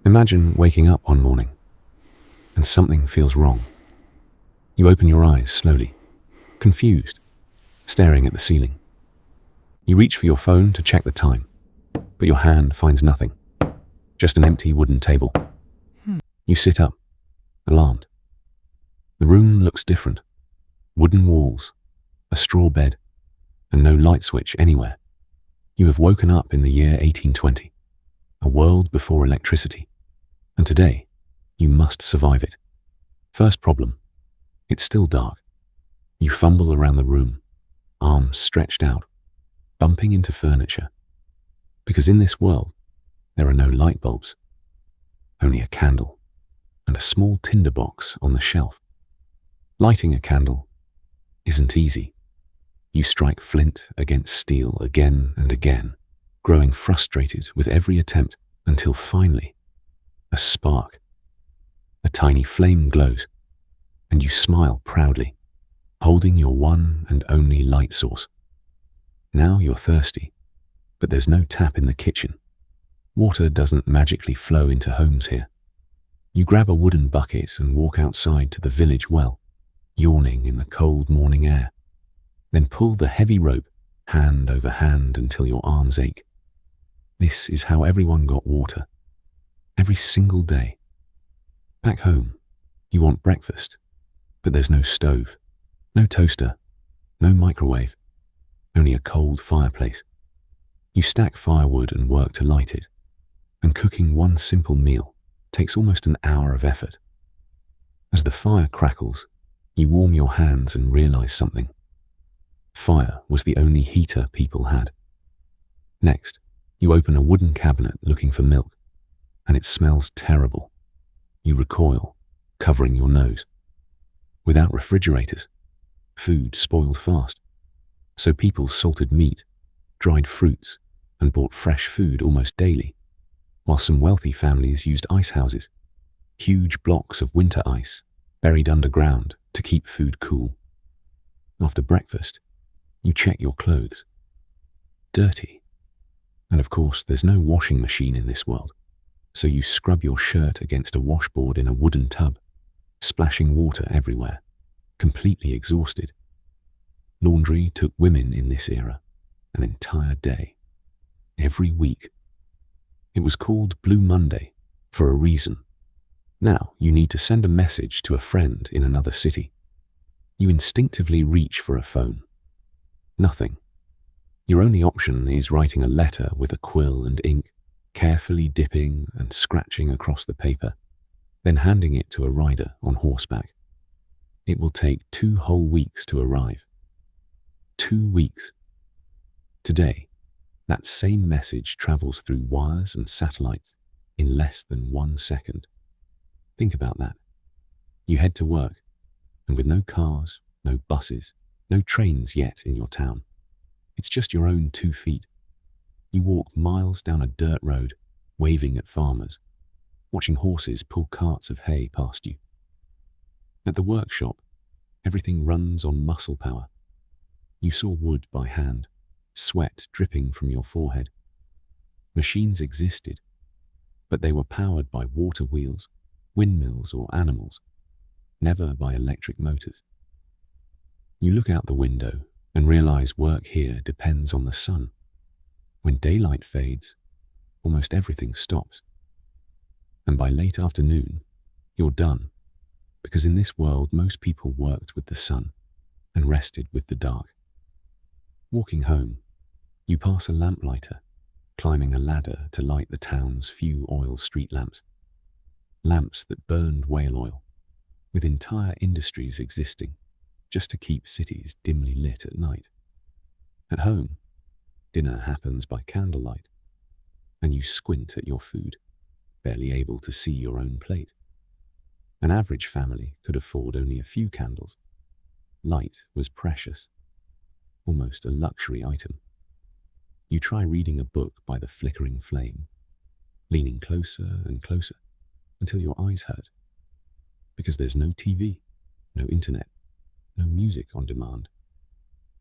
Imagine waking up one morning and something feels wrong. You open your eyes slowly, confused, staring at the ceiling. You reach for your phone to check the time, but your hand finds nothing, just an empty wooden table. You sit up, alarmed. The room looks different. Wooden walls, a straw bed, and no light switch anywhere. You have woken up in the year 1820, a world before electricity, and today you must survive it. First problem, it's still dark. You fumble around the room, arms stretched out, bumping into furniture, because in this world there are no light bulbs, only a candle and a small tinder box on the shelf. Lighting a candle isn't easy. You strike flint against steel again and again, growing frustrated with every attempt until finally, a spark. A tiny flame glows, and you smile proudly, holding your one and only light source. Now you're thirsty, but there's no tap in the kitchen. Water doesn't magically flow into homes here. You grab a wooden bucket and walk outside to the village well, yawning in the cold morning air. Then pull the heavy rope hand over hand until your arms ache. This is how everyone got water, every single day. Back home, you want breakfast, but there's no stove, no toaster, no microwave, only a cold fireplace. You stack firewood and work to light it, and cooking one simple meal takes almost an hour of effort. As the fire crackles, you warm your hands and realize something. Fire was the only heater people had. Next, you open a wooden cabinet looking for milk, and it smells terrible. You recoil, covering your nose. Without refrigerators, food spoiled fast, so people salted meat, dried fruits, and bought fresh food almost daily, while some wealthy families used ice houses, huge blocks of winter ice buried underground to keep food cool. After breakfast, you check your clothes. Dirty. And of course, there's no washing machine in this world, so you scrub your shirt against a washboard in a wooden tub, splashing water everywhere, completely exhausted. Laundry took women in this era an entire day, every week. It was called Blue Monday for a reason. Now you need to send a message to a friend in another city. You instinctively reach for a phone. Nothing. Your only option is writing a letter with a quill and ink, carefully dipping and scratching across the paper, then handing it to a rider on horseback. It will take 2 whole weeks to arrive. 2 weeks. Today, that same message travels through wires and satellites in less than 1 second. Think about that. You head to work, and with no cars, no buses, no trains yet in your town, it's just your own 2 feet. You walk miles down a dirt road, waving at farmers, watching horses pull carts of hay past you. At the workshop, everything runs on muscle power. You saw wood by hand, sweat dripping from your forehead. Machines existed, but they were powered by water wheels, windmills, or animals, never by electric motors. You look out the window and realize work here depends on the sun. When daylight fades, almost everything stops. And by late afternoon, you're done, because in this world most people worked with the sun and rested with the dark. Walking home, you pass a lamplighter, climbing a ladder to light the town's few oil street lamps. Lamps that burned whale oil, with entire industries existing just to keep cities dimly lit at night. At home, dinner happens by candlelight, and you squint at your food, barely able to see your own plate. An average family could afford only a few candles. Light was precious, almost a luxury item. You try reading a book by the flickering flame, leaning closer and closer until your eyes hurt, because there's no TV, no internet, no music on demand.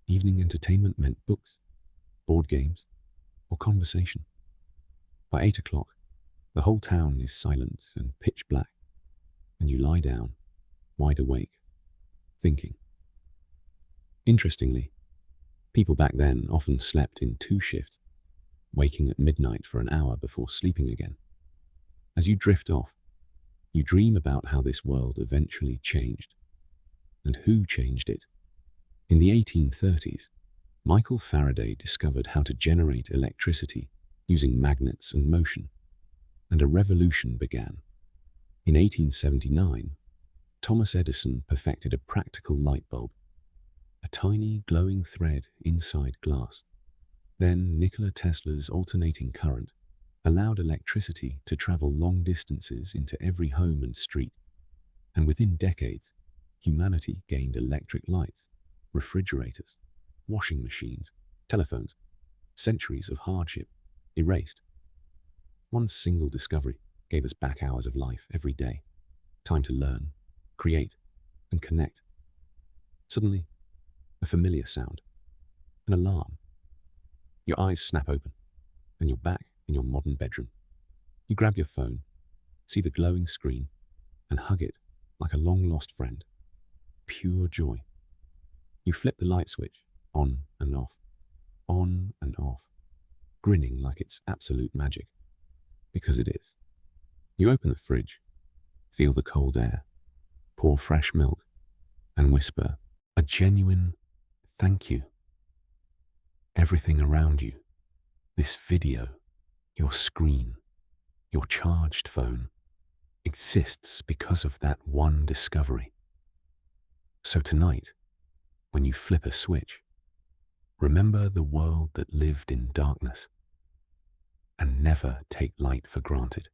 Evening entertainment meant books, board games, or conversation. By 8 o'clock, The whole town is silent and pitch black, and you lie down, wide awake, thinking. Interestingly, people back then often slept in two shifts, waking at midnight for an hour before sleeping again. As you drift off, you dream about how this world eventually changed, and who changed it. In the 1830s, Michael Faraday discovered how to generate electricity using magnets and motion, and a revolution began. In 1879, Thomas Edison perfected a practical light bulb, a tiny glowing thread inside glass. Then Nikola Tesla's alternating current allowed electricity to travel long distances into every home and street, and within decades, humanity gained electric lights, refrigerators, washing machines, telephones. Centuries of hardship erased. One single discovery gave us back hours of life every day, time to learn, create, and connect. Suddenly, a familiar sound, an alarm. Your eyes snap open, and you're back in your modern bedroom. You grab your phone, see the glowing screen, and hug it like a long-lost friend. Pure joy. You flip the light switch on and off, grinning like it's absolute magic, because it is. You open the fridge, feel the cold air, pour fresh milk, and whisper a genuine thank you. Everything around you, this video, your screen, your charged phone, exists because of that one discovery. So tonight, when you flip a switch, remember the world that lived in darkness, and never take light for granted.